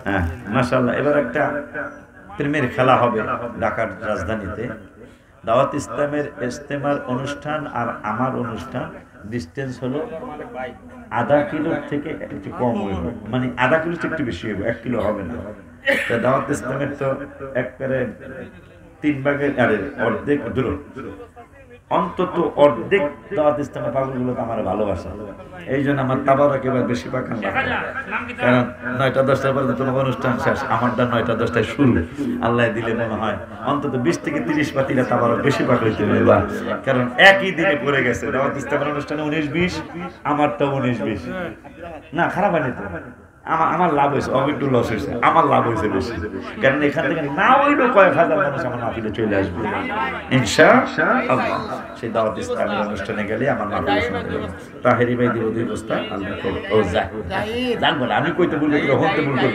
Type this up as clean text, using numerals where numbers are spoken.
হ্যাঁ মাশাআল্লাহ। এবার একটা প্রেমের খেলা হবে ঢাকার রাজধানীতে। দাওয়াত ইসলামের ইজতেমার অনুষ্ঠান আর আমার অনুষ্ঠান ডিস্টেন্স হলো আধা কিলোর থেকে একটু কম হইব, মানে আধা কিলো থেকে একটু বেশি হইব, 1 কিলো হবে না। দাওয়াত ইসলামের তো একবারে 3 ভাগের অর্ধেক দূর, অন্তত অর্ধেক দাওয়াত ইসলামের পাগলগুলো তো আমার ভালোবাসা। এই জন্য আমার তাবারক এবার বেশি পাকান লাগে, কারণ 9টা 10টার পরে তোমার অনুষ্ঠান শেষ, আমারটা 9টা 10টায় শুরু। আল্লাহ দিলে মনে হয় অন্তত 20 থেকে 30 পাতিলা তাবারক বেশি পাক হইতে হবে, কারণ একই দিনে পড়ে গেছে দাওয়াত ইসলামের অনুষ্ঠানে 19-20, আমারটা 19-20। না খারাপ হয়নি তো, আমার লাভ হয়েছে, একটু লস হয়েছে, আমার লাভ হয়েছে বেশি, কারণ এখান থেকে না হইলেও কয়েক হাজার মানুষ আমার মাহফিলে চলে আসবে ইনশাআল্লাহ। সেই দাওয়াত ইসলামের অনুষ্ঠানে গেলে আমার মাহফিল শুনতে তাহেরি ভাই দিব 2 বস্তা। আল্লাহ ও যাক বলে আমি কইতে বলবো, হতে বলবো।